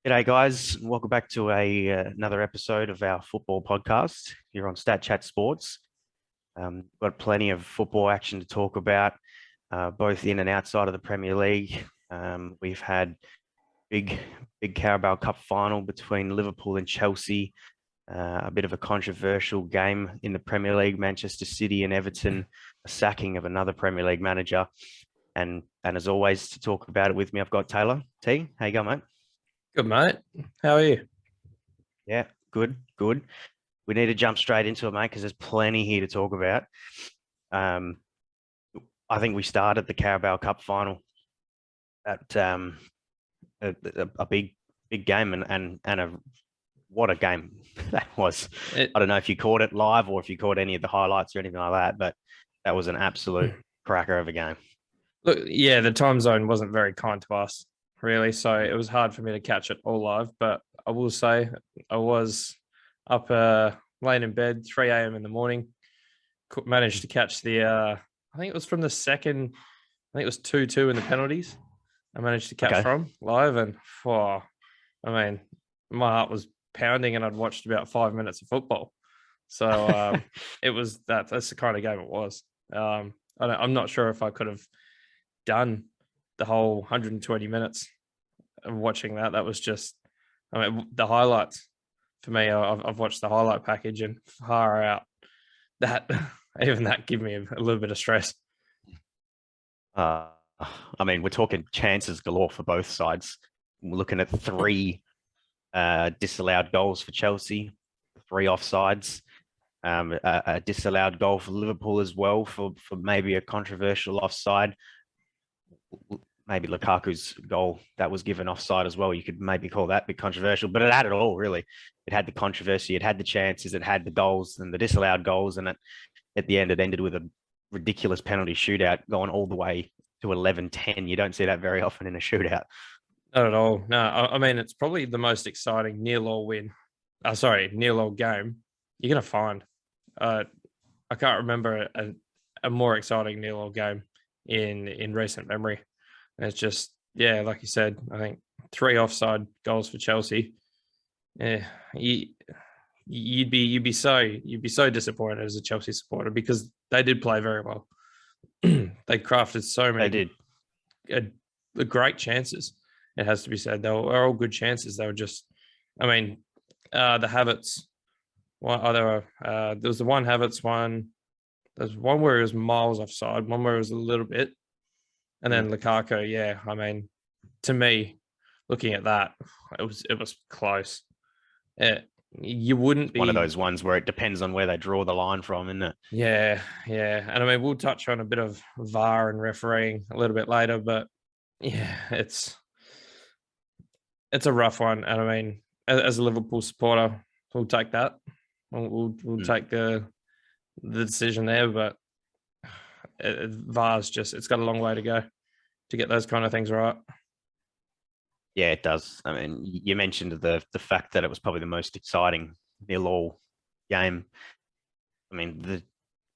G'day, guys. Welcome back to another episode of our football podcast here on StatChat Sports. Got plenty of football action to talk about, both in and outside of the Premier League. We've had big, big Carabao Cup final between Liverpool and Chelsea. A bit of a controversial game in the Premier League, Manchester City and Everton, a sacking of another Premier League manager. And as always, to talk about it with me, I've got Taylor. T, how you going, mate? Good, mate. How are you? Yeah, good. We need to jump straight into it, mate, because there's plenty here to talk about. I think we started the Carabao Cup final at a big game and what a game that was. I don't know if you caught it live or if you caught any of the highlights or anything like that, but that was an absolute cracker of a game. Look, yeah, the time zone wasn't very kind to us, really, so it was hard for me to catch it all live. But I will say I was up laying in bed, 3 a.m. in the morning. Managed to catch I think it was from the second. I think it was 2-2 in the penalties. I managed to catch from live, and I mean, my heart was pounding, and I'd watched about 5 minutes of football. So it was that's the kind of game it was. I'm not sure if I could have done the whole 120 minutes of watching that. That was just, I mean, the highlights for me. I've watched the highlight package, and far out that even that gave me a little bit of stress. I mean, we're talking chances galore for both sides. We're looking at 3 disallowed goals for Chelsea, 3 offsides, a disallowed goal for Liverpool as well for maybe a controversial offside. Maybe Lukaku's goal that was given offside as well. You could maybe call that a bit controversial, but it had it all, really. It had the controversy, it had the chances, it had the goals and the disallowed goals, and at the end, it ended with a ridiculous penalty shootout going all the way to 11-10. You don't see that very often in a shootout. Not at all. No, I mean, it's probably the most exciting nil-all win. Nil-all game you're going to find. I can't remember a more exciting nil-all game in recent memory. And it's just, yeah, like you said, I think 3 offside goals for Chelsea. Yeah, you'd be so disappointed as a Chelsea supporter, because they did play very well. They crafted so many great chances. It has to be said, they were all good chances. They were just, I mean, the Havertz. There was the one Havertz one. There's one where it was miles offside, one where it was a little bit, and then Lukaku. Yeah, I mean, to me, looking at that, it was close. You wouldn't be one of those ones where it depends on where they draw the line from, isn't it? Yeah. And I mean, we'll touch on a bit of VAR and refereeing a little bit later, but yeah, it's a rough one. And I mean, as a Liverpool supporter, we'll take that. We'll take the decision there, but VAR's it's got a long way to go to get those kind of things right. Yeah, it does. I mean, you mentioned the fact that it was probably the most exciting nil-all game. I mean,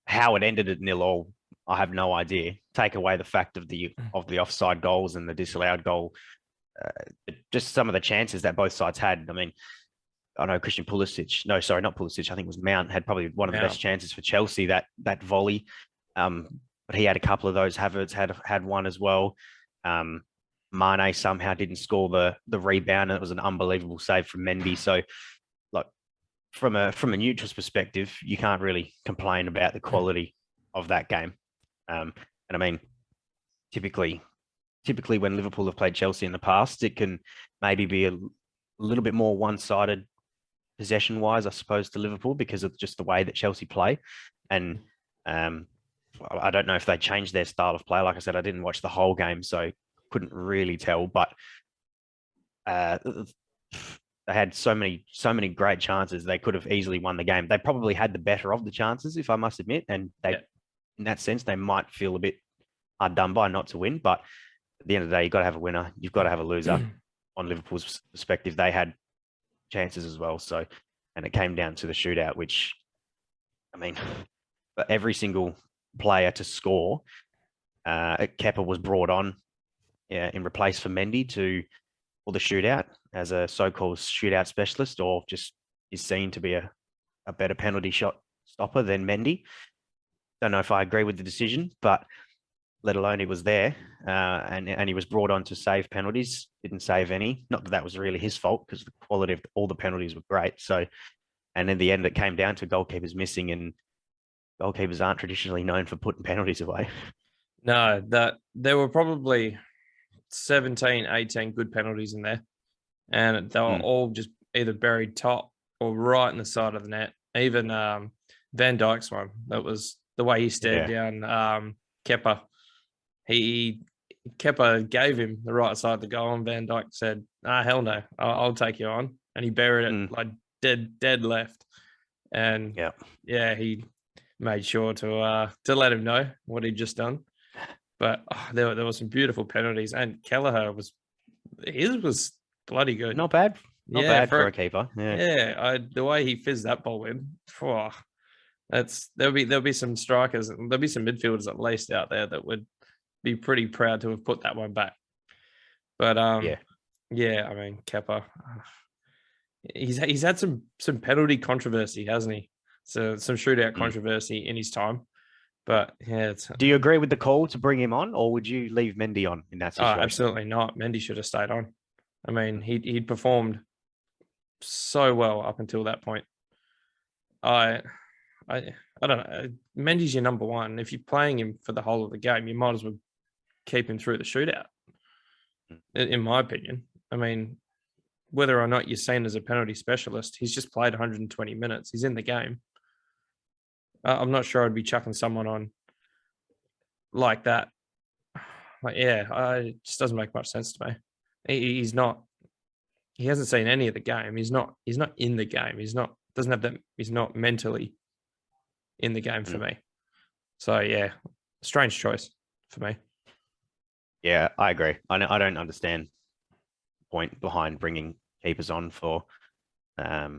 how it ended at nil-all, I have no idea. Take away the fact of the offside goals and the disallowed goal, just some of the chances that both sides had. I mean, I know Christian Pulisic. No, sorry, not Pulisic. I think it was Mount had probably one of the best chances for Chelsea, that volley. But he had a couple of those. Havertz had one as well. Mane somehow didn't score the rebound, and it was an unbelievable save from Mendy. So, like, from a neutral's perspective, you can't really complain about the quality of that game. And I mean, typically when Liverpool have played Chelsea in the past, it can maybe be a little bit more one-sided possession-wise, I suppose, to Liverpool, because of just the way that Chelsea play. And I don't know if they changed their style of play. Like I said, I didn't watch the whole game, so couldn't really tell. But they had so many great chances. They could have easily won the game. They probably had the better of the chances, if I must admit. And in that sense, they might feel a bit hard done by not to win. But at the end of the day, you've got to have a winner. You've got to have a loser. On Liverpool's perspective, they had chances as well. So, and it came down to the shootout, which, I mean, for every single player to score, Kepa was brought on in replace for Mendy to the shootout as a so-called shootout specialist, or just is seen to be a better penalty shot stopper than Mendy. Don't know if I agree with the decision, but let alone he was there, and he was brought on to save penalties. Didn't save any. Not that that was really his fault, because the quality of all the penalties were great. So, and in the end, it came down to goalkeepers missing, and goalkeepers aren't traditionally known for putting penalties away. No, that there were probably 17, 18 good penalties in there, and they were all just either buried top or right in the side of the net. Even Van Dijk's one, that was the way he stared down Kepa. Kepa gave him the right side of the goal, and Van Dijk said, hell no, I'll take you on. And he buried it like dead left. And he made sure to let him know what he'd just done. But there were some beautiful penalties, and Kelleher his was bloody good. Not bad. Not bad for a keeper. The way he fizzed that ball in, there'll be some strikers, there'll be some midfielders at least out there that would be pretty proud to have put that one back. But I mean, Kepa, he's had some penalty controversy, hasn't he? So some shootout controversy in his time. But do you agree with the call to bring him on, or would you leave Mendy on in that situation? Absolutely not. Mendy should have stayed on. I mean, he'd performed so well up until that point. I don't know. Mendy's your number one. If you're playing him for the whole of the game, you might as well keep him through the shootout, in my opinion. I mean, whether or not you're seen as a penalty specialist, he's just played 120 minutes. He's in the game. I'm not sure I'd be chucking someone on like that. It just doesn't make much sense to me. He's not. He hasn't seen any of the game. He's not in the game. He's not mentally in the game for me. So strange choice for me. Yeah, I agree. I don't understand the point behind bringing keepers on for a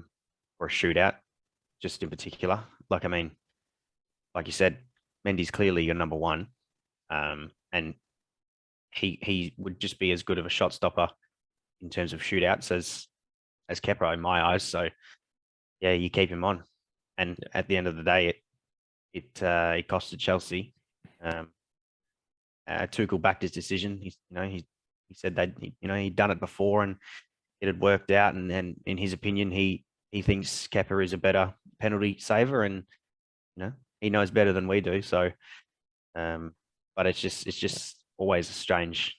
shootout, just in particular. Like, I mean, like you said, Mendy's clearly your number one, and he would just be as good of a shot stopper in terms of shootouts as Kepa in my eyes. So yeah, you keep him on, and at the end of the day, it costed Chelsea. Tuchel backed his decision. He said that he'd done it before and it had worked out, and then in his opinion, he thinks Kepa is a better penalty saver, and he knows better than we do. So, but it's just always a strange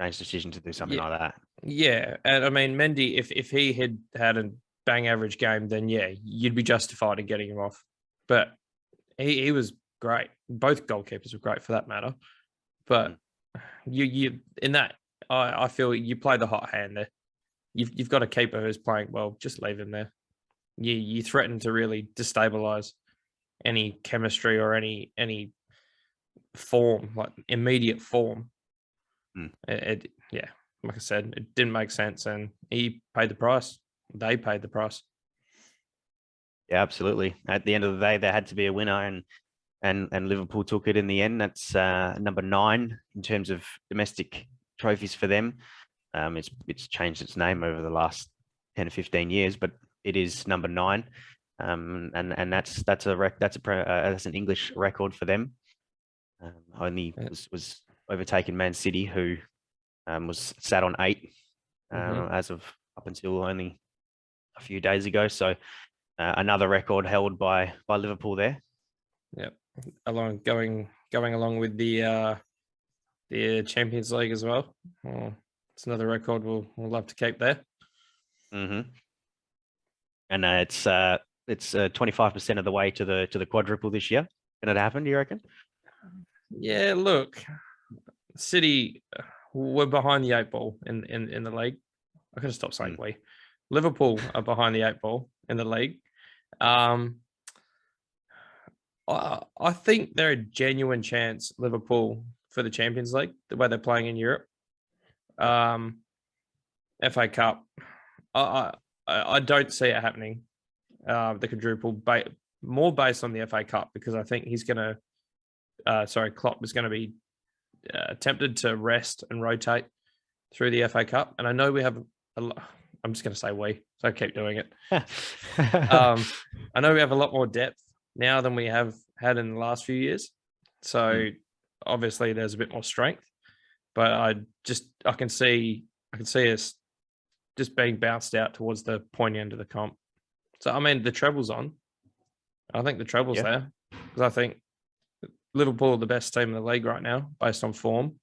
decision to do something like that. Yeah, and I mean, Mendy, if he had a bang average game, then you'd be justified in getting him off. But he was great. Both goalkeepers were great for that matter. But you in that, I feel you play the hot hand there. You've got a keeper who's playing well. Just leave him there. You threaten to really destabilize any chemistry or any form, like immediate form. Like I said, it didn't make sense, and he paid the price. They paid the price. Yeah, absolutely. At the end of the day, there had to be a winner, and Liverpool took it in the end. That's number 9 in terms of domestic trophies for them. It's changed its name over the last 10 or 15 years, but it is number 9. And that's an English record for them. Only was overtaken Man City, who was sat on 8 as of up until only a few days ago. So another record held by Liverpool there. Yep, going along with the Champions League as well. It's another record we'll love to keep there. And it's 25% of the way to the quadruple this year. Can it happen, do you reckon? Yeah, look, City were behind the 8 ball in the league. I could have stopped saying we. Liverpool are behind the 8 ball in the league. I think they're a genuine chance, Liverpool, for the Champions League, the way they're playing in Europe. FA Cup, I don't see it happening. The quadruple, more based on the FA Cup, because I think Klopp is going to be tempted to rest and rotate through the FA Cup, and I know we have I'm just going to say we, so I keep doing it. I know we have a lot more depth now than we have had in the last few years. So obviously there's a bit more strength, but I can see us just being bounced out towards the pointy end of the comp. So I mean the treble's on. I think the treble's there because I think Liverpool are the best team in the league right now based on form.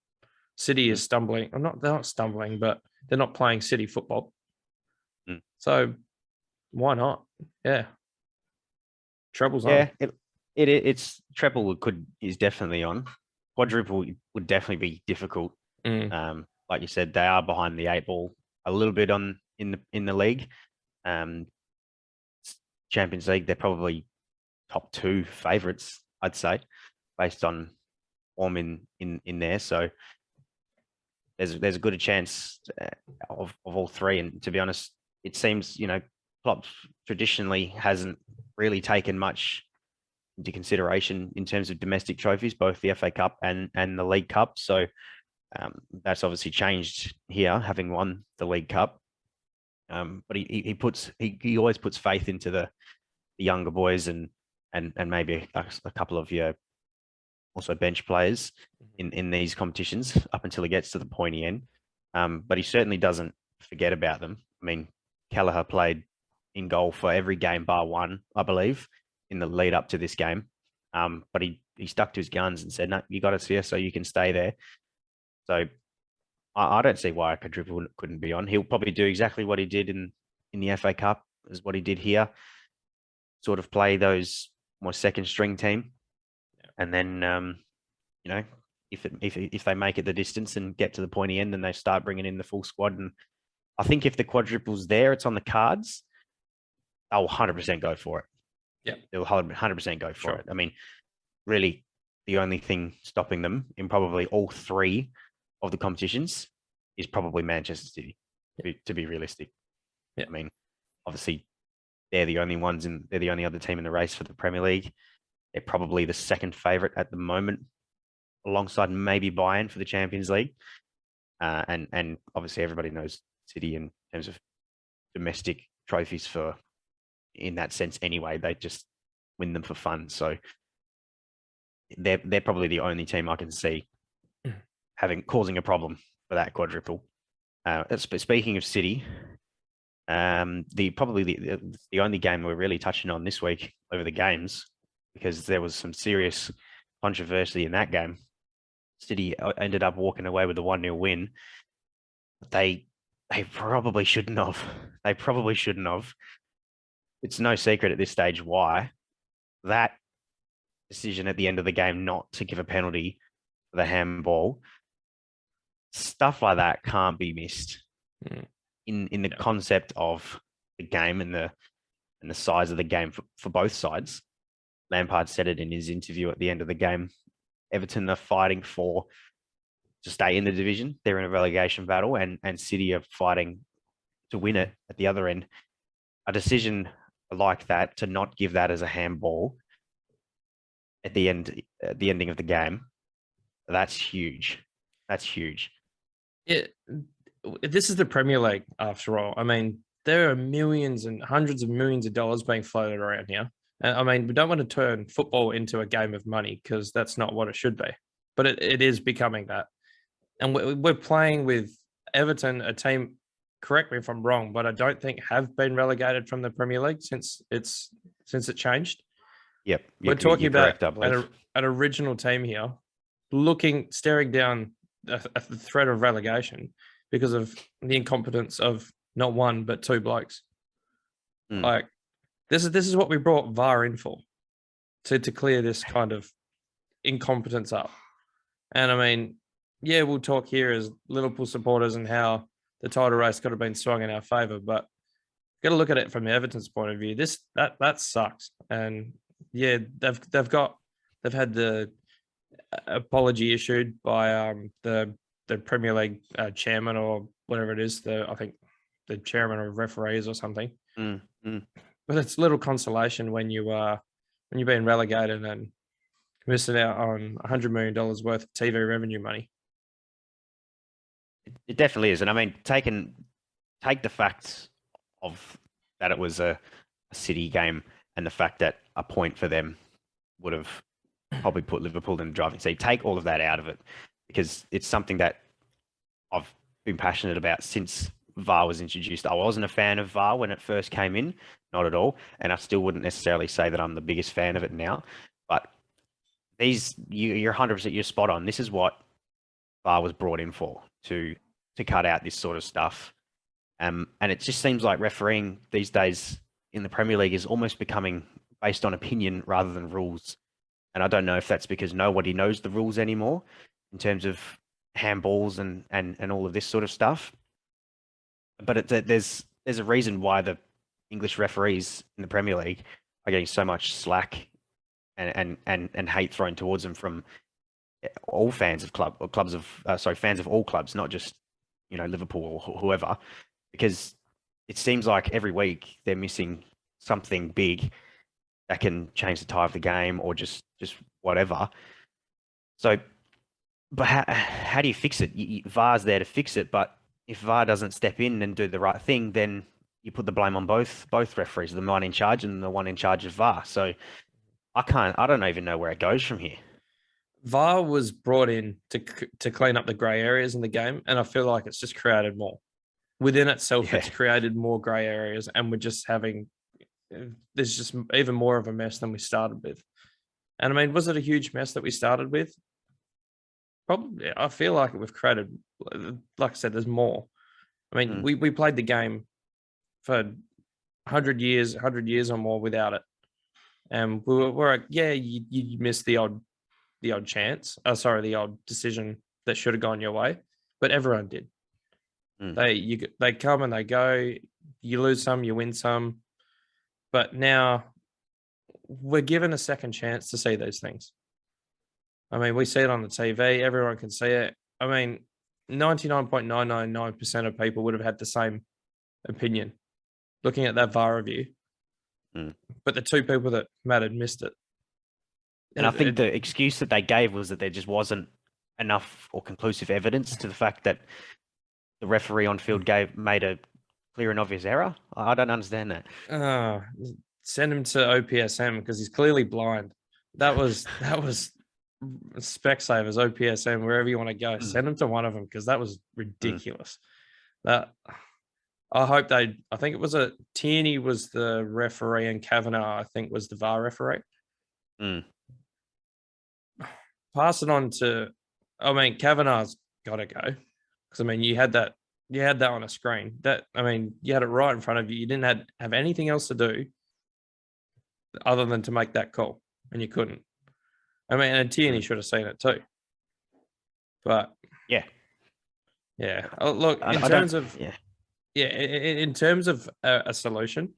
City is stumbling. They're not stumbling, but they're not playing City football. So why not? Yeah. Treble's on. Yeah, it's treble is definitely on. Quadruple would definitely be difficult. Like you said, they are behind the 8 ball a little bit in the league. Champions League, they're probably top 2 favourites, I'd say, based on form in there. So there's a good chance of all 3. And to be honest, it seems Klopp traditionally hasn't really taken much into consideration in terms of domestic trophies, both the FA Cup and the League Cup. So that's obviously changed here, having won the League Cup. But he always puts faith into the younger boys and maybe a couple of your also bench players in these competitions up until he gets to the pointy end. But he certainly doesn't forget about them. I mean, Kelleher played in goal for every game bar one, I believe, in the lead up to this game. But he stuck to his guns and said, no, you got us here so you can stay there. So I don't see why a quadruple couldn't be on. He'll probably do exactly what he did in the FA Cup as what he did here, sort of play those more second string team. And then, if they make it the distance and get to the pointy end, then they start bringing in the full squad. And I think if the quadruple's there, it's on the cards, they'll 100% go for it. Yeah. They'll 100% go for it. I mean, really, the only thing stopping them in probably all 3 of the competitions is probably Manchester City, to be realistic. Yeah. I mean, obviously, they're the only other team in the race for the Premier League. They're probably the second favourite at the moment, alongside maybe Bayern for the Champions League. And obviously everybody knows City in terms of domestic trophies in that sense anyway. They just win them for fun. So they're probably the only team I can see causing a problem for that quadruple. Speaking of City, the only game we're really touching on this week over the games, because there was some serious controversy in that game. City ended up walking away with a 1-0 win. They probably shouldn't have. They probably shouldn't have. It's no secret at this stage why. That decision at the end of the game not to give a penalty for the handball, stuff like that can't be missed. In the concept of the game and the size of the game for both sides. Lampard said it in his interview at the end of the game. Everton are fighting to stay in the division. They're in a relegation battle, and City are fighting to win it at the other end. A decision like that, to not give that as a handball at the ending of the game, that's huge. That's huge. Yeah, this is the Premier League after all. I mean, there are millions and hundreds of millions of dollars being floated around here. And I mean, we don't want to turn football into a game of money, because that's not what it should be. But it is becoming that. And we're playing with Everton, a team, correct me if I'm wrong, but I don't think have been relegated from the Premier League since it changed. Yep. We're talking about an original team here, staring down the threat of relegation because of the incompetence of not 1 but 2 blokes. Like, this is what we brought VAR in for, to clear this kind of incompetence up. And I mean, yeah, we'll talk here as Liverpool supporters and how the title race could have been swung in our favour, but got to look at it from Everton's point of view. That sucks. And yeah, they've had the apology issued by the Premier League chairman, or whatever it is. I think the chairman of referees or something. But it's little consolation when you're being relegated and missing out on $100 million worth of TV revenue money. It definitely is. And I mean, take the fact of that it was a City game and the fact that a point for them would have probably put Liverpool in the driving seat. Take all of that out of it because it's something that I've been passionate about since VAR was introduced. I wasn't a fan of VAR when it first came in, not at all. And I still wouldn't necessarily say that I'm the biggest fan of it now. But you're 100%, you're spot on. This is what VAR was brought in for, to cut out this sort of stuff. And it just seems like refereeing these days in the Premier League is almost becoming based on opinion rather than rules. And I don't know if that's because nobody knows the rules anymore in terms of handballs and all of this sort of stuff. But there's a reason why the English referees in the Premier League are getting so much slack and hate thrown towards them from all fans of fans of all clubs, not just Liverpool or whoever, because it seems like every week they're missing something big that can change the tide of the game or just whatever. So, but how do you fix it? VAR's there to fix it, but if VAR doesn't step in and do the right thing, then you put the blame on both referees, the one in charge and the one in charge of VAR. So I don't even know where it goes from here. VAR was brought in to clean up the grey areas in the game, and I feel like it's just created more. Within itself, It's created more grey areas, and we're just there's just even more of a mess than we started with. And I mean, was it a huge mess that we started with? Probably. I feel like we've created, like I said, there's more. I mean, we played the game for 100 years or more without it. And we're like, yeah, you missed the odd chance. The odd decision that should have gone your way, but everyone did. They come and they go. You lose some, you win some. But now we're given a second chance to see these things. I mean, we see it on the TV. Everyone can see it. I mean, 99.999% of people would have had the same opinion looking at that VAR review. But the two people that mattered missed it. And I think the excuse that they gave was that there just wasn't enough or conclusive evidence to the fact that the referee on field made a clear and obvious error. I don't understand that. Send him to OPSM because he's clearly blind. That was Specsavers, OPSM, wherever you want to go. Send him to one of them because that was ridiculous. That I think it was Tierney was the referee and Kavanagh, I think, was the VAR referee. Pass it on to, I mean, Kavanagh's got to go because I mean you had that on a screen. You had it right in front of you. You didn't have anything else to do other than to make that call, and you couldn't. I mean, and Tierney should have seen it too. But yeah. Look, in terms of a solution,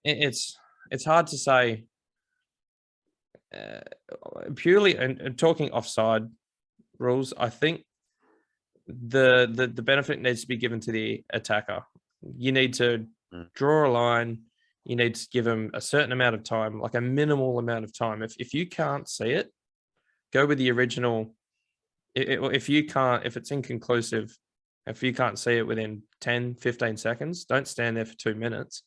it's hard to say. Purely and talking offside rules, I think the benefit needs to be given to the attacker. You need to draw a line. You need to give them a certain amount of time, like a minimal amount of time. If you can't see it, go with the original. If it's inconclusive, if you can't see it within 10, 15 seconds, don't stand there for 2 minutes.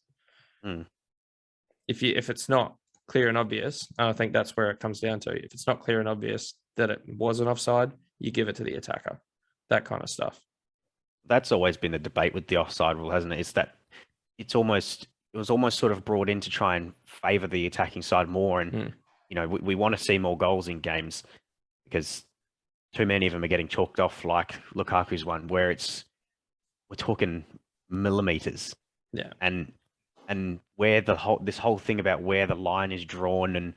If it's not clear and obvious, and I think that's where it comes down to. If it's not clear and obvious that it wasn't offside, you give it to the attacker. That kind of stuff. That's always been the debate with the offside rule, hasn't it? It's that it was almost sort of brought in to try and favour the attacking side more. And, we want to see more goals in games because too many of them are getting chalked off, like Lukaku's one, where we're talking millimetres. Yeah. And where this whole thing about where the line is drawn, and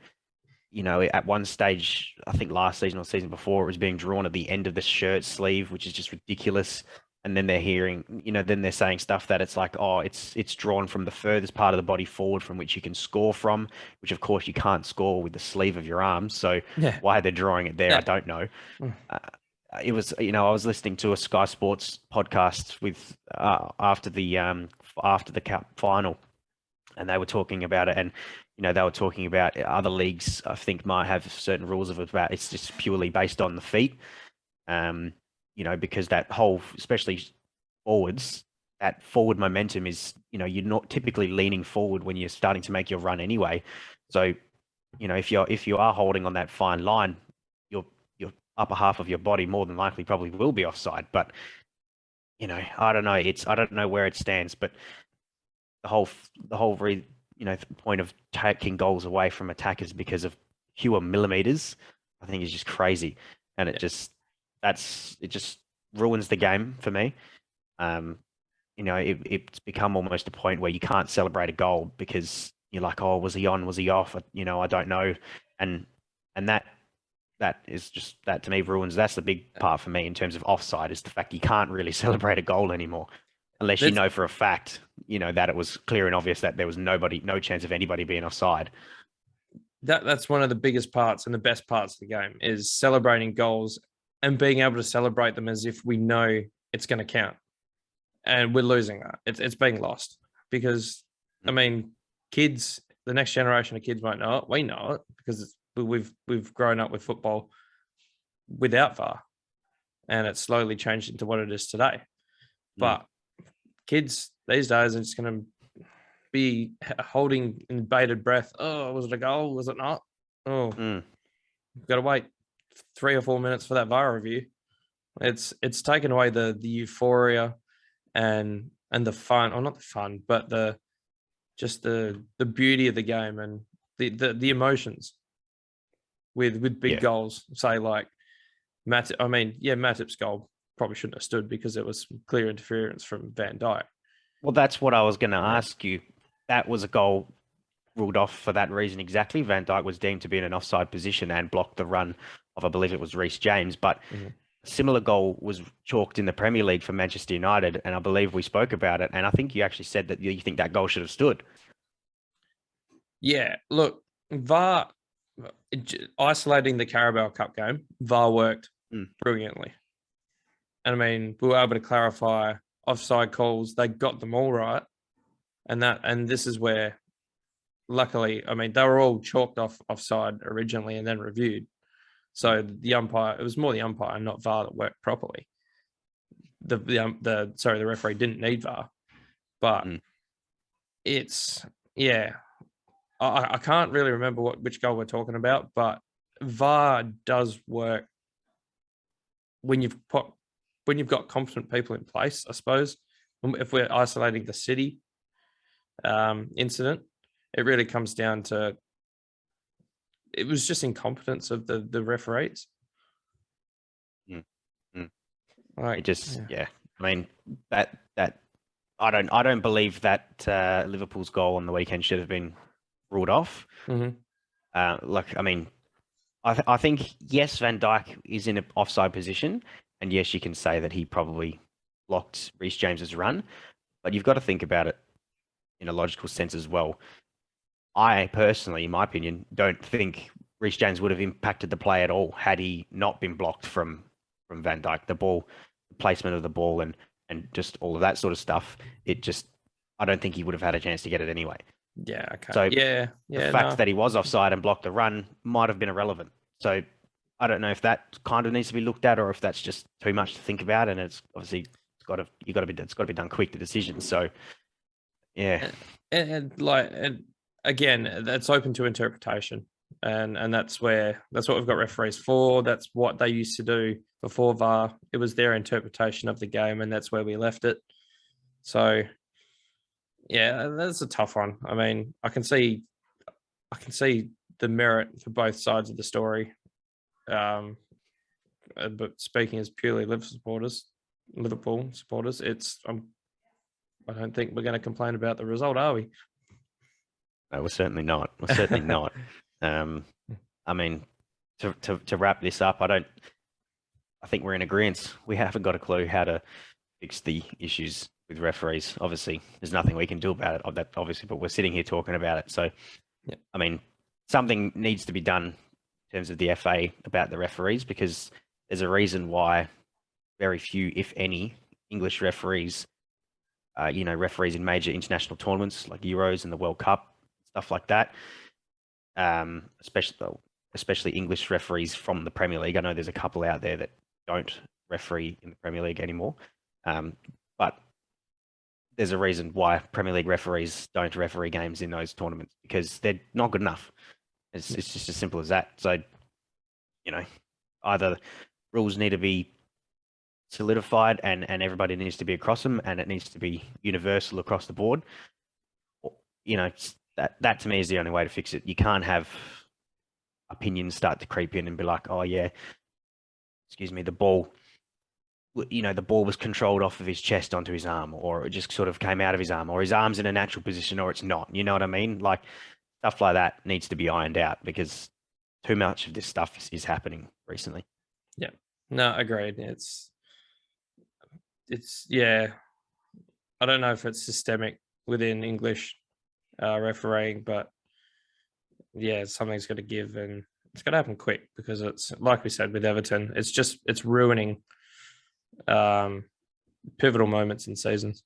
at one stage, I think last season or season before, it was being drawn at the end of the shirt sleeve, which is just ridiculous. And then then they're saying stuff that it's like, oh, it's drawn from the furthest part of the body forward from which you can score from, which of course you can't score with the sleeve of your arm. So why they're drawing it there, I don't know. It was, I was listening to a Sky Sports podcast with after the Cup Final. And they were talking about it, and they were talking about other leagues. I think might have certain rules of about it's just purely based on the feet. because that whole, especially forwards, that forward momentum is, you're not typically leaning forward when you're starting to make your run anyway. So, if you are holding on that fine line, your upper half of your body more than likely probably will be offside. But, I don't know. I don't know where it stands, but the point of taking goals away from attackers because of fewer millimeters, I think is just crazy. And it just ruins the game for me. It's become almost a point where you can't celebrate a goal because you're like, oh, was he on? Was he off? I don't know. And that to me ruins. That's the big part for me in terms of offside, is the fact you can't really celebrate a goal anymore unless you know for a fact, that it was clear and obvious that there was no chance of anybody being offside. That's one of the biggest parts and the best parts of the game, is celebrating goals and being able to celebrate them as if we know it's going to count. And we're losing that. It's being lost because, I mean, kids, the next generation of kids won't know it. We know it because we've grown up with football without VAR, and it's slowly changed into what it is today. But kids these days are just going to be holding in bated breath. Oh, was it a goal? Was it not? Oh, we've got to wait 3 or 4 minutes for that VAR review. It's taken away the euphoria and the fun, or not the fun, but the beauty of the game and the emotions with big goals. Say like Matip's goal probably shouldn't have stood because it was clear interference from Van Dijk. Well, that's what I was going to ask you. That was a goal ruled off for that reason exactly. Van Dijk was deemed to be in an offside position and blocked the run of, I believe it was Reece James, but a similar goal was chalked in the Premier League for Manchester United, and I believe we spoke about it, and I think you actually said that you think that goal should have stood. Yeah, look, VAR, isolating the Carabao Cup game, VAR worked brilliantly. And I mean, we were able to clarify offside calls. They got them all right. And this is where, luckily, I mean, they were all chalked off offside originally and then reviewed. So the umpire, it was more the umpire, not VAR, that worked properly. The referee didn't need VAR, but it's, I can't really remember which goal we're talking about, but VAR does work when you've got competent people in place, I suppose. If we're isolating the City incident, it really comes down to, it was just incompetence of the referees. Like, I mean, that I don't believe that Liverpool's goal on the weekend should have been ruled off. I mean, I think, yes, Van Dijk is in an offside position, and yes, you can say that he probably blocked Reece James's run, but you've got to think about it in a logical sense as well. I personally, in my opinion, don't think Reece James would have impacted the play at all had he not been blocked from Van Dijk. The placement of the ball and just all of that sort of stuff. I don't think he would have had a chance to get it anyway. Yeah. Okay. So the fact that he was offside and blocked the run might have been irrelevant. So I don't know if that kind of needs to be looked at, or if that's just too much to think about. And it's obviously it's got to be done quick, the decision. So yeah. And again, that's open to interpretation. And that's what we've got referees for. That's what they used to do before VAR. It was their interpretation of the game, and that's where we left it. So yeah, that's a tough one. I mean, I can see the merit for both sides of the story. But speaking as purely Liverpool supporters, I don't think we're going to complain about the result, are we? No, we're certainly not. We're certainly not. I mean, to wrap this up, I think we're in agreement. We haven't got a clue how to fix the issues with referees. Obviously, there's nothing we can do about it, obviously, but we're sitting here talking about it. So, I mean, something needs to be done in terms of the FA about the referees, because there's a reason why very few, if any, English referees, referees in major international tournaments like Euros and the World Cup, stuff like that. Especially English referees from the Premier League. I know there's a couple out there that don't referee in the Premier League anymore. But there's a reason why Premier League referees don't referee games in those tournaments, because they're not good enough. It's just as simple as that. So, either rules need to be solidified and everybody needs to be across them, and it needs to be universal across the board. That to me is the only way to fix it. You can't have opinions start to creep in and be like, oh yeah, excuse me, the ball was controlled off of his chest onto his arm, or it just sort of came out of his arm, or his arm's in a natural position, or it's not. You know what I mean? Like, stuff like that needs to be ironed out, because too much of this stuff is happening recently. Yeah, no, agreed. Yeah, I don't know if it's systemic within English refereeing, but yeah, something's got to give, and it's got to happen quick, because it's like we said with Everton, it's ruining pivotal moments in seasons.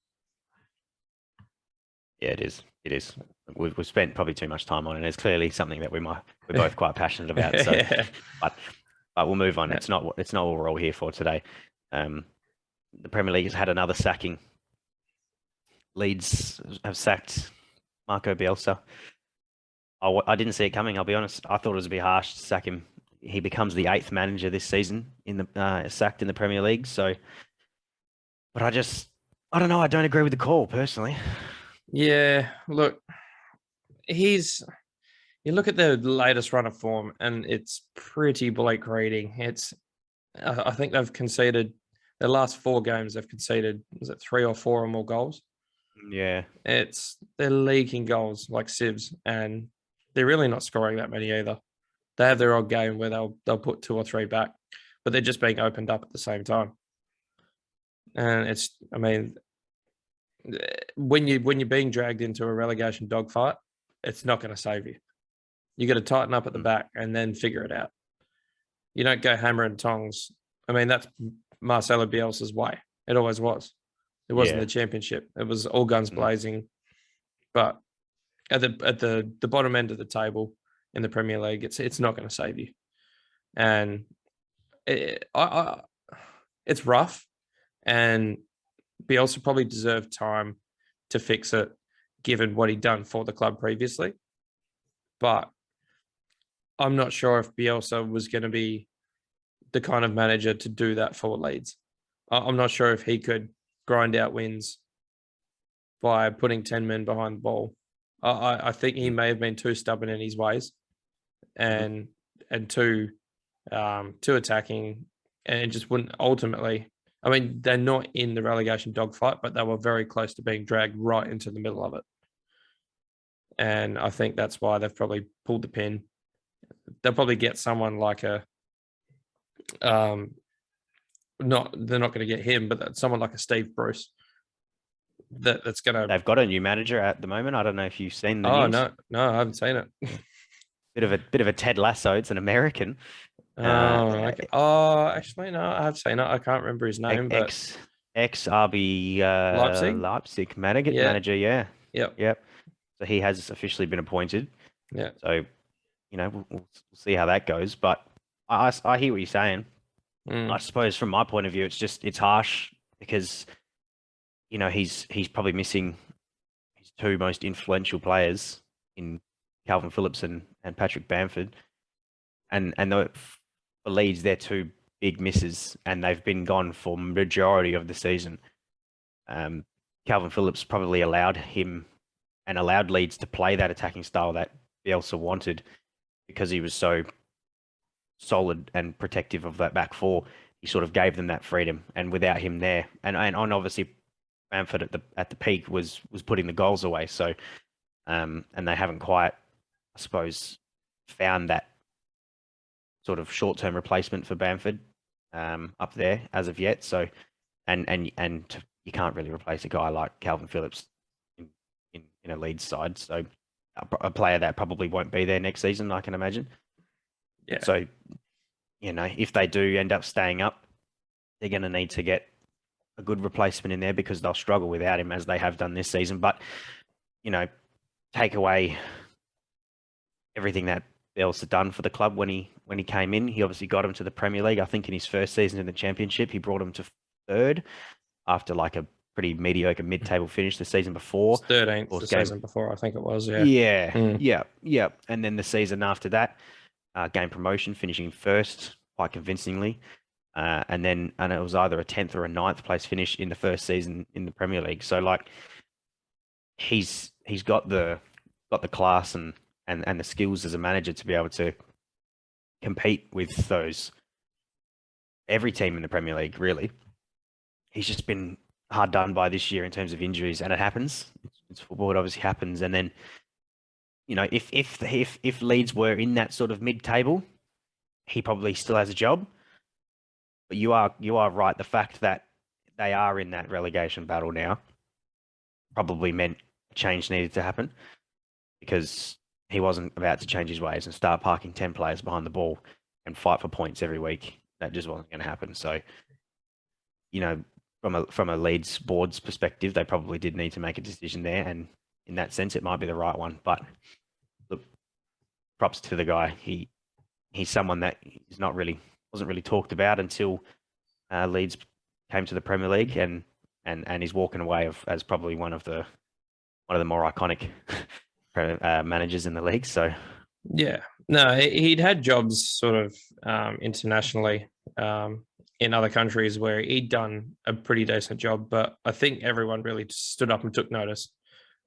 Yeah, it is. It is. We've spent probably too much time on it. It's clearly something that we're both quite passionate about. So, Yeah. but we'll move on. Yeah. It's not what we're all here for today. The Premier League has had another sacking. Leeds have sacked Marco Bielsa. I didn't see it coming, I'll be honest. I thought it was a bit harsh to sack him. He becomes the 8th manager this season sacked in the Premier League. So, but I don't know. I don't agree with the call personally. Yeah, look, you look at the latest run of form, and it's pretty bleak reading. I think they've conceded the last 4 games. They've conceded, was it 3 or 4 or more goals? Yeah, they're leaking goals like sieves, and they're really not scoring that many either. They have their odd game where they'll put 2 or 3 back, but they're just being opened up at the same time. And when you're being dragged into a relegation dogfight, it's not going to save you. You got to tighten up at the back and then figure it out. You don't go hammer and tongs. That's Marcelo Bielsa's way. It always was. It wasn't the Championship. It was all guns blazing. But at the bottom end of the table in the Premier League, it's not going to save you. And it's rough, and Bielsa probably deserved time to fix it, given what he'd done for the club previously. But I'm not sure if Bielsa was going to be the kind of manager to do that for Leeds. I'm not sure if he could grind out wins by putting 10 men behind the ball. I think he may have been too stubborn in his ways, and too attacking, and just wouldn't ultimately. They're not in the relegation dogfight, but they were very close to being dragged right into the middle of it. And I think that's why they've probably pulled the pin. They'll probably get someone like they're not going to get him, but someone like a Steve Bruce. That's going to. They've got a new manager at the moment. I don't know if you've seen the news. No, I haven't seen it. Bit of a Ted Lasso. It's an American. Actually, no, I have seen it. I can't remember his name, but ex RB Leipzig manager. Yeah. Yep. So he has officially been appointed. Yeah. So, we'll see how that goes. But I hear what you're saying. I suppose from my point of view, it's harsh, because he's probably missing his 2 most influential players in Calvin Phillips and Patrick Bamford, and for Leeds, they're 2 big misses, and they've been gone for majority of the season. Calvin Phillips probably allowed Leeds to play that attacking style that Bielsa wanted, because he was so solid and protective of that back 4. He sort of gave them that freedom, and without him there, and obviously Bamford at the peak was putting the goals away. So, and they haven't quite, I suppose, found that sort of short-term replacement for Bamford up there as of yet. So, and you can't really replace a guy like Calvin Phillips in a Leeds side. So, a player that probably won't be there next season, I can imagine. Yeah. So, if they do end up staying up, they're going to need to get a good replacement in there, because they'll struggle without him, as they have done this season. But, take away everything that else done for the club when he came in. He obviously got him to the Premier League. I think in his first season in the Championship, he brought him to third after like a pretty mediocre mid-table finish the season before. 13th the season before, I think it was. Yeah. And then the season after that, gained promotion, finishing first quite convincingly. And it was either a 10th or a 9th place finish in the first season in the Premier League. So like he's got the class and the skills as a manager to be able to compete with every team in the Premier League, really. He's just been hard done by this year in terms of injuries, and it happens. It's football, it obviously happens. And then, if Leeds were in that sort of mid-table, he probably still has a job. But you are right. The fact that they are in that relegation battle now probably meant a change needed to happen, because he wasn't about to change his ways and start parking 10 players behind the ball and fight for points every week. That just wasn't going to happen. So, from a Leeds board's perspective, they probably did need to make a decision there, and in that sense, it might be the right one. But look, props to the guy. He's someone that wasn't really talked about until Leeds came to the Premier League, and he's walking away as probably one of the more iconic managers in the league. So yeah, no, he'd had jobs sort of internationally in other countries where he'd done a pretty decent job, but I think everyone really stood up and took notice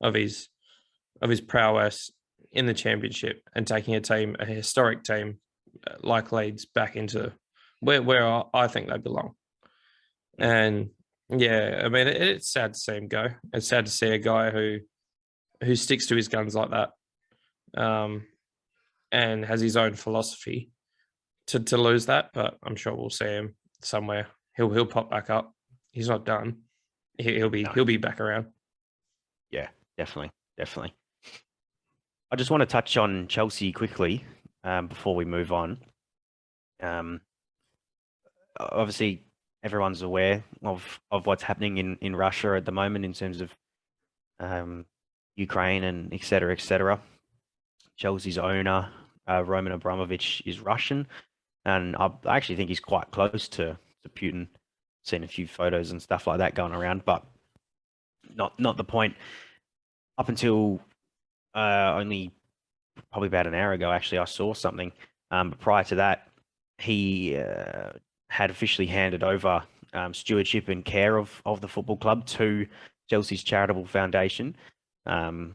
of his prowess in the Championship and taking a historic team like Leeds back into where I think they belong. And yeah, I mean, it's sad to see him go. It's sad to see a guy who sticks to his guns like that, and has his own philosophy to lose that. But I'm sure we'll see him somewhere. He'll pop back up. He's not done. He'll be back around. Yeah, definitely. I just want to touch on Chelsea quickly before we move on. Obviously, everyone's aware of what's happening in Russia at the moment in terms of Ukraine and et cetera. Chelsea's owner, Roman Abramovich, is Russian, and I actually think he's quite close to Putin. Seen a few photos and stuff like that going around, but not the point. Up until only probably about an hour ago, actually, I saw something. But prior to that, he had officially handed over stewardship and care of the football club to Chelsea's charitable foundation. There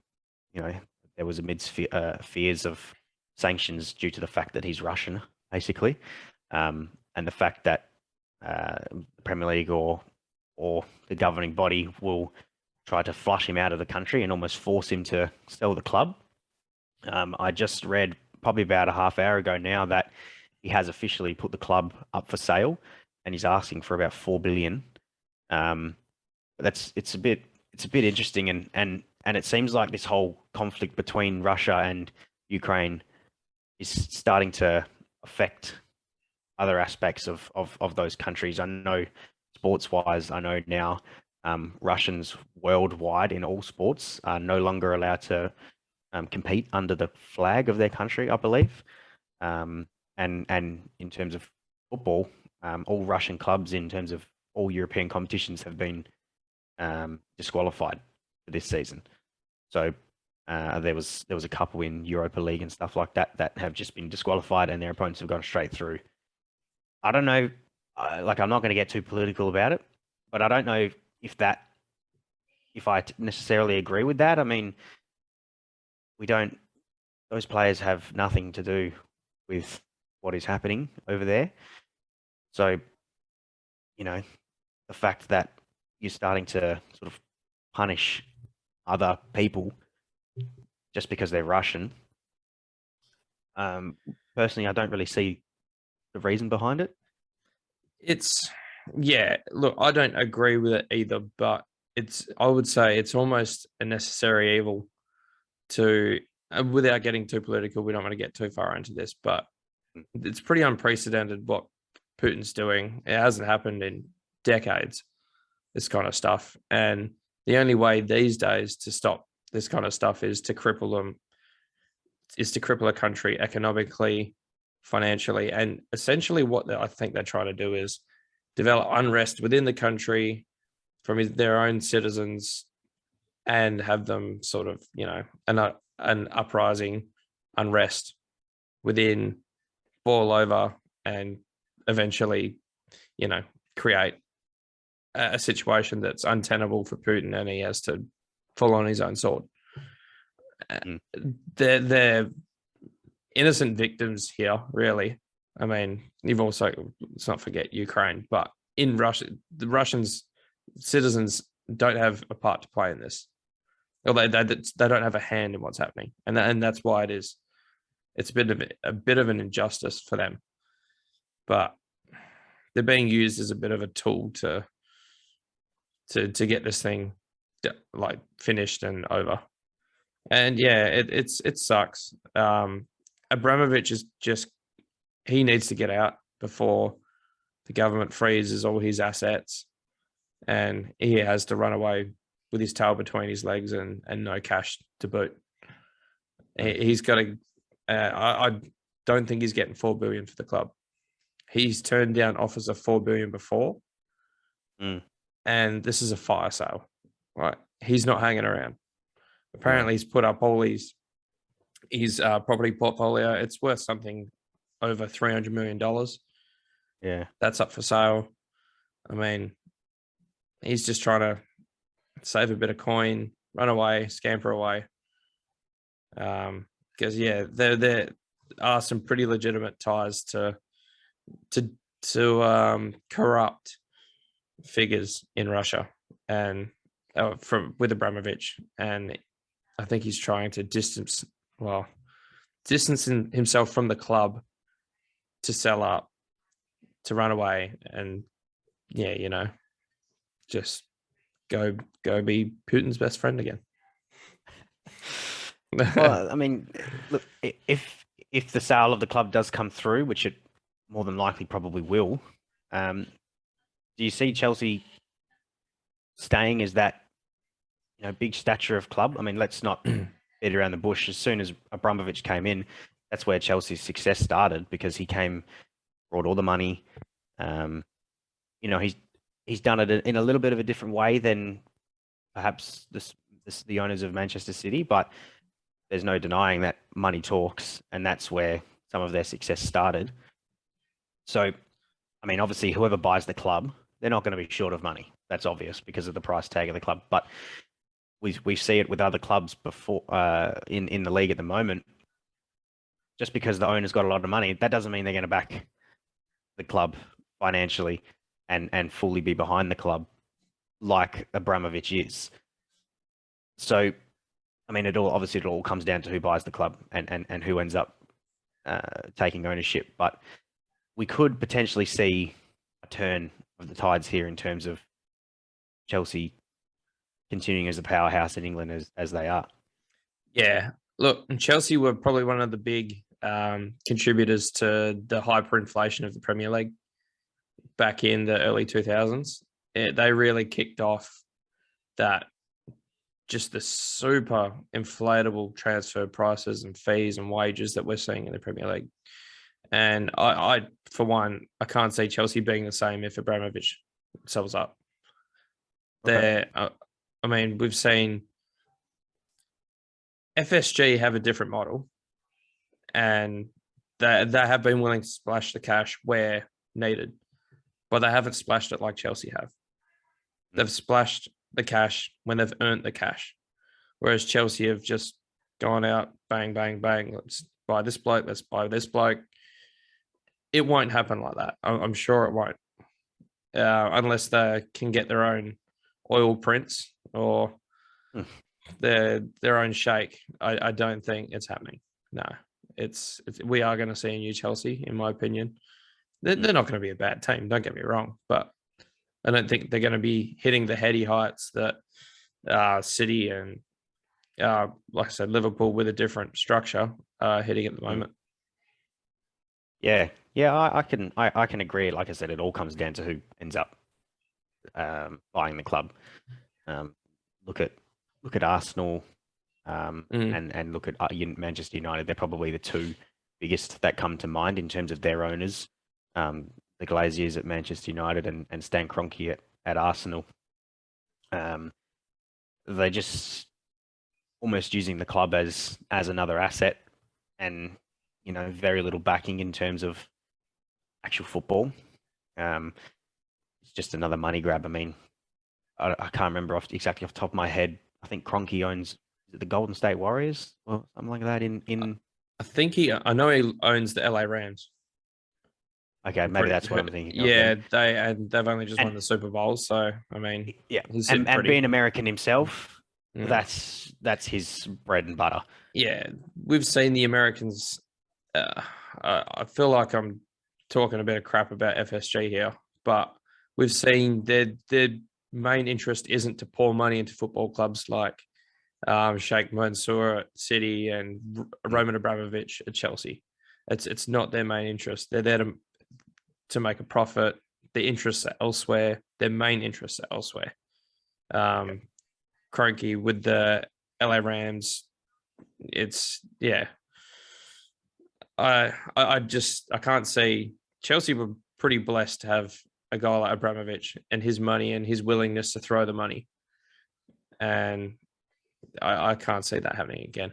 was amidst fears of sanctions due to the fact that he's Russian, basically, and the fact that the Premier League or the governing body will try to flush him out of the country and almost force him to sell the club. I just read probably about a half hour ago now that he has officially put the club up for sale, and he's asking for about 4 billion. It's a bit interesting, and it seems like this whole conflict between Russia and Ukraine is starting to affect other aspects of those countries. I know sports-wise, I know now Russians worldwide in all sports are no longer allowed to compete under the flag of their country, I believe. And in terms of football, all Russian clubs in terms of all European competitions have been disqualified for this season. So there was a couple in Europa League and stuff like that have just been disqualified, and their opponents have gone straight through. I don't know, I'm not going to get too political about it, but I don't know if I necessarily agree with that. I mean, those players have nothing to do with what is happening over there. So, the fact that you're starting to sort of punish other people just because they're Russian, personally, I don't really see the reason behind it. Look, I don't agree with it either, but I would say it's almost a necessary evil to, without getting too political, we don't want to get too far into this, but it's pretty unprecedented what Putin's doing. It hasn't happened in decades, this kind of stuff. And the only way these days to stop this kind of stuff is to cripple them is to cripple a country economically, financially, and essentially what I think they're trying to do is develop unrest within the country from their own citizens and have them sort of, an uprising, unrest within, boil over, and eventually, create a situation that's untenable for Putin, and he has to fall on his own sword. They're innocent victims here, really. I mean, you've also, let's not forget Ukraine, but in Russia, the Russians citizens don't have a part to play in this. Or they don't have a hand in what's happening, and that's why it's a bit of an injustice for them. But they're being used as a bit of a tool to get this thing like finished and over. And yeah, it sucks. Abramovich is he needs to get out before the government freezes all his assets, and he has to run away with his tail between his legs and no cash to boot. He's got to. I don't think he's getting $4 billion for the club. He's turned down offers of $4 billion before, and this is a fire sale. Right? He's not hanging around. Apparently, he's put up all his property portfolio. It's worth something over $300 million. Yeah, that's up for sale. I mean, he's just trying to save a bit of coin, run away, scamper away. Because there are some pretty legitimate ties to corrupt figures in Russia, and with Abramovich, and I think he's trying to distance himself from the club to sell up, to run away, and just go be Putin's best friend again. Well, I mean, look, if the sale of the club does come through, which it more than likely probably will, do you see Chelsea staying as that big stature of club? I mean, let's not beat around the bush. As soon as Abramovich came in, that's where Chelsea's success started, because he brought all the money. He's done it in a little bit of a different way than perhaps the owners of Manchester City, but there's no denying that money talks, and that's where some of their success started. So, I mean, obviously, whoever buys the club, they're not going to be short of money. That's obvious because of the price tag of the club. But we see it with other clubs before in the league at the moment. Just because the owner's got a lot of money, that doesn't mean they're going to back the club financially and fully be behind the club like Abramovich is. So, I mean, it all comes down to who buys the club and who ends up taking ownership. But we could potentially see a turn of the tides here in terms of Chelsea continuing as a powerhouse in England as they are. Yeah, look, Chelsea were probably one of the big contributors to the hyperinflation of the Premier League back in the early 2000s. They really kicked off that, just the super inflatable transfer prices and fees and wages that we're seeing in the Premier League. And I for one, I can't see Chelsea being the same if Abramovich sells up. Okay. I mean, we've seen FSG have a different model, and they have been willing to splash the cash where needed, but they haven't splashed it like Chelsea have. They've splashed the cash when they've earned the cash, whereas Chelsea have just gone out, bang, bang, bang. Let's buy this bloke. Let's buy this bloke. It won't happen like that. I'm sure it won't, unless they can get their own oil prince or their own sheikh. I don't think it's happening. No, we are going to see a new Chelsea, in my opinion. They're not going to be a bad team. Don't get me wrong, but I don't think they're going to be hitting the heady heights that City and, like I said, Liverpool with a different structure hitting at the moment. Yeah, I can agree. Like I said, it all comes down to who ends up buying the club. Look at Arsenal. And look at Manchester United. They're probably the two biggest that come to mind in terms of their owners. The Glaziers at Manchester United and Stan Kroenke at Arsenal. They just almost using the club as another asset, and very little backing in terms of actual football. It's just another money grab. I mean, I can't remember exactly off the top of my head. I think Kroenke owns the Golden State Warriors or something like that. I know he owns the LA Rams. Okay, maybe that's what I'm thinking of. Yeah, they've only just won the Super Bowl, so I mean, yeah, and being American himself, that's his bread and butter. Yeah, we've seen the Americans. I feel like I'm talking a bit of crap about FSG here, but we've seen their main interest isn't to pour money into football clubs like Sheikh Mansour at City and Roman Abramovich at Chelsea. It's not their main interest. They're there to make a profit. Their interests are elsewhere. Their main interests are elsewhere. Kroenke with the LA Rams, I can't see. Chelsea were pretty blessed to have a guy like Abramovich and his money and his willingness to throw the money. And I can't see that happening again.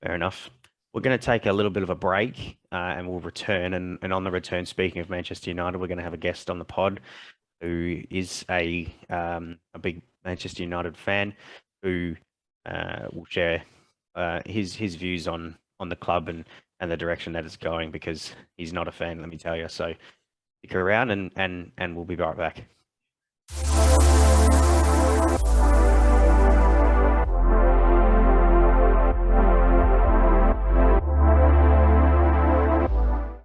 Fair enough. We're going to take a little bit of a break and we'll return. And on the return, speaking of Manchester United, we're going to have a guest on the pod who is a big Manchester United fan who will share his views on the club and the direction that it's going, because he's not a fan, let me tell you. So stick around and we'll be right back.